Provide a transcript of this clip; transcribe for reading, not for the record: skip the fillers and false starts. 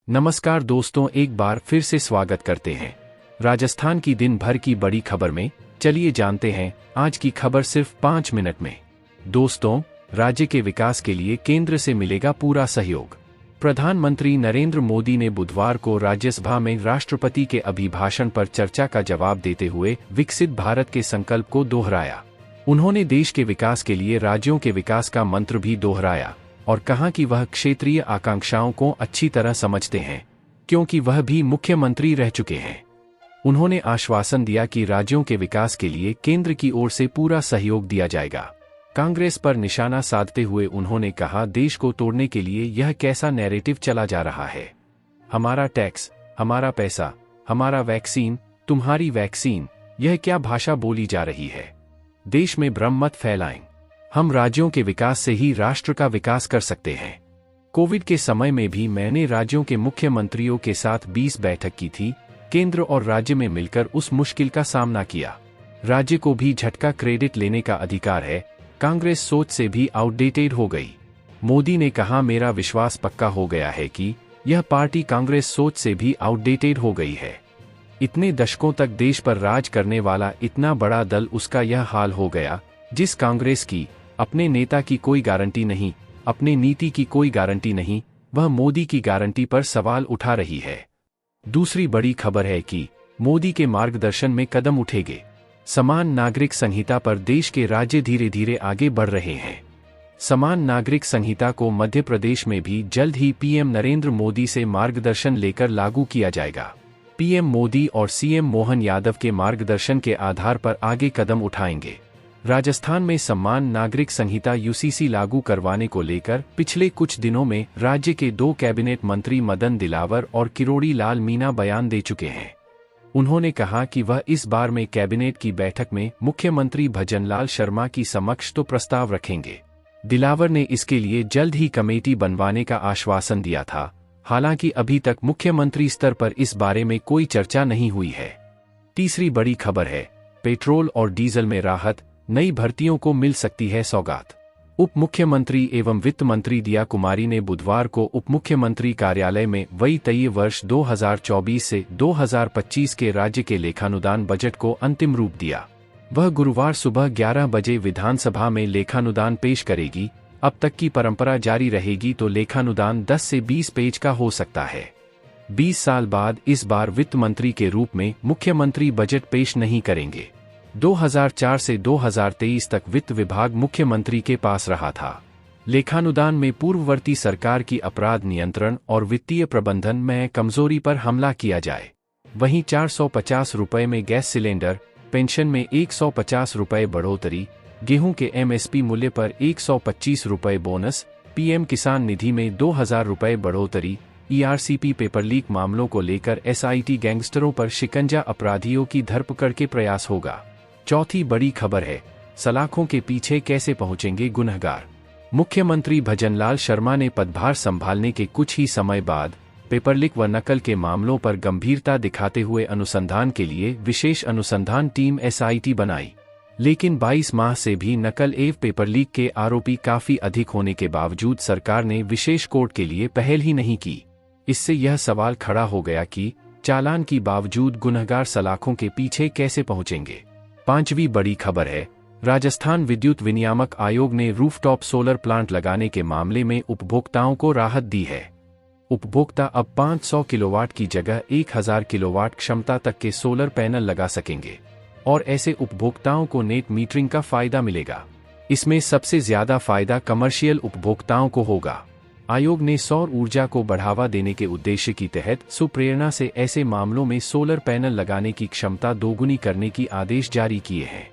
नमस्कार दोस्तों, एक बार फिर से स्वागत करते हैं राजस्थान की दिन भर की बड़ी खबर में। चलिए जानते हैं आज की खबर सिर्फ 5 मिनट में। दोस्तों, राज्य के विकास के लिए केंद्र से मिलेगा पूरा सहयोग। प्रधानमंत्री नरेंद्र मोदी ने बुधवार को राज्यसभा में राष्ट्रपति के अभिभाषण पर चर्चा का जवाब देते हुए विकसित भारत के संकल्प को दोहराया। उन्होंने देश के विकास के लिए राज्यों के विकास का मंत्र भी दोहराया और कहा कि वह क्षेत्रीय आकांक्षाओं को अच्छी तरह समझते हैं, क्योंकि वह भी मुख्यमंत्री रह चुके हैं। उन्होंने आश्वासन दिया कि राज्यों के विकास के लिए केंद्र की ओर से पूरा सहयोग दिया जाएगा। कांग्रेस पर निशाना साधते हुए उन्होंने कहा, देश को तोड़ने के लिए यह कैसा नैरेटिव चला जा रहा है। हमारा टैक्स, हमारा पैसा, हमारा वैक्सीन, तुम्हारी वैक्सीन, यह क्या भाषा बोली जा रही है। देश में भ्रम मत फैलाएं। हम राज्यों के विकास से ही राष्ट्र का विकास कर सकते हैं। कोविड के समय में भी मैंने राज्यों के मुख्यमंत्रियों के साथ 20 बैठक की थी। केंद्र और राज्य में मिलकर उस मुश्किल का सामना किया। राज्य को भी झटका क्रेडिट लेने का अधिकार है। कांग्रेस सोच से भी आउटडेटेड हो गई। मोदी ने कहा, मेरा विश्वास पक्का हो गया है कि यह पार्टी कांग्रेस सोच से भी आउटडेटेड हो गई है। इतने दशकों तक देश पर राज करने वाला इतना बड़ा दल, उसका यह हाल हो गया। जिस कांग्रेस की अपने नेता की कोई गारंटी नहीं, अपने नीति की कोई गारंटी नहीं, वह मोदी की गारंटी पर सवाल उठा रही है। दूसरी बड़ी खबर है कि मोदी के मार्गदर्शन में कदम उठेंगे। समान नागरिक संहिता पर देश के राज्य धीरे धीरे आगे बढ़ रहे हैं। समान नागरिक संहिता को मध्य प्रदेश में भी जल्द ही पीएम नरेंद्र मोदी से मार्गदर्शन लेकर लागू किया जाएगा। पीएम मोदी और सीएम मोहन यादव के मार्गदर्शन के आधार पर आगे कदम उठाएंगे। राजस्थान में समान नागरिक संहिता यूसीसी लागू करवाने को लेकर पिछले कुछ दिनों में राज्य के 2 कैबिनेट मंत्री मदन दिलावर और किरोड़ी लाल मीणा बयान दे चुके हैं। उन्होंने कहा कि वह इस बार में कैबिनेट की बैठक में मुख्यमंत्री भजनलाल शर्मा की समक्ष तो प्रस्ताव रखेंगे। दिलावर ने इसके लिए जल्द ही कमेटी बनवाने का आश्वासन दिया था। हालांकि अभी तक मुख्यमंत्री स्तर पर इस बारे में कोई चर्चा नहीं हुई है। तीसरी बड़ी खबर है, पेट्रोल और डीजल में राहत, नई भर्तियों को मिल सकती है सौगात। उप मुख्यमंत्री एवं वित्त मंत्री दिया कुमारी ने बुधवार को उप मुख्यमंत्री कार्यालय में वित्तीय वर्ष 2024 से 2025 के राज्य के लेखानुदान बजट को अंतिम रूप दिया। वह गुरुवार सुबह 11 बजे विधानसभा में लेखानुदान पेश करेगी। अब तक की परंपरा जारी रहेगी तो लेखानुदान 10 से 20 पेज का हो सकता है। 20 साल बाद इस बार वित्त मंत्री के रूप में मुख्यमंत्री बजट पेश नहीं करेंगे। 2004 से 2023 तक वित्त विभाग मुख्यमंत्री के पास रहा था। लेखानुदान में पूर्ववर्ती सरकार की अपराध नियंत्रण और वित्तीय प्रबंधन में कमजोरी पर हमला किया जाए। वहीं 450 रुपये में गैस सिलेंडर, पेंशन में 150 रुपये बढ़ोतरी, गेहूं के एमएसपी मूल्य पर 125 रुपये बोनस, पीएम किसान निधि में 2000 रुपये बढ़ोतरी, ईआरसीपी पेपर लीक मामलों को लेकर एसआईटी गैंगस्टरों पर शिकंजा, अपराधियों की धरपकड़ के प्रयास होगा। चौथी बड़ी खबर है, सलाखों के पीछे कैसे पहुंचेंगे गुनहगार। मुख्यमंत्री भजनलाल शर्मा ने पदभार संभालने के कुछ ही समय बाद पेपर लीक व नकल के मामलों पर गंभीरता दिखाते हुए अनुसंधान के लिए विशेष अनुसंधान टीम एसआईटी बनाई। लेकिन 22 माह से भी नकल एवं पेपर लीक के आरोपी काफी अधिक होने के बावजूद सरकार ने विशेष कोर्ट के लिए पहल ही नहीं की। इससे यह सवाल खड़ा हो गया कि चालान की बावजूद गुनहगार सलाखों के पीछे कैसे पहुंचेंगे। पांचवी बड़ी खबर है, राजस्थान विद्युत विनियामक आयोग ने रूफटॉप सोलर प्लांट लगाने के मामले में उपभोक्ताओं को राहत दी है। उपभोक्ता अब 500 किलोवाट की जगह 1000 किलोवाट क्षमता तक के सोलर पैनल लगा सकेंगे और ऐसे उपभोक्ताओं को नेट मीटरिंग का फायदा मिलेगा। इसमें सबसे ज्यादा फायदा कमर्शियल उपभोक्ताओं को होगा। आयोग ने सौर ऊर्जा को बढ़ावा देने के उद्देश्य की तहत सुप्रेरणा से ऐसे मामलों में सोलर पैनल लगाने की क्षमता दोगुनी करने की आदेश जारी किए हैं।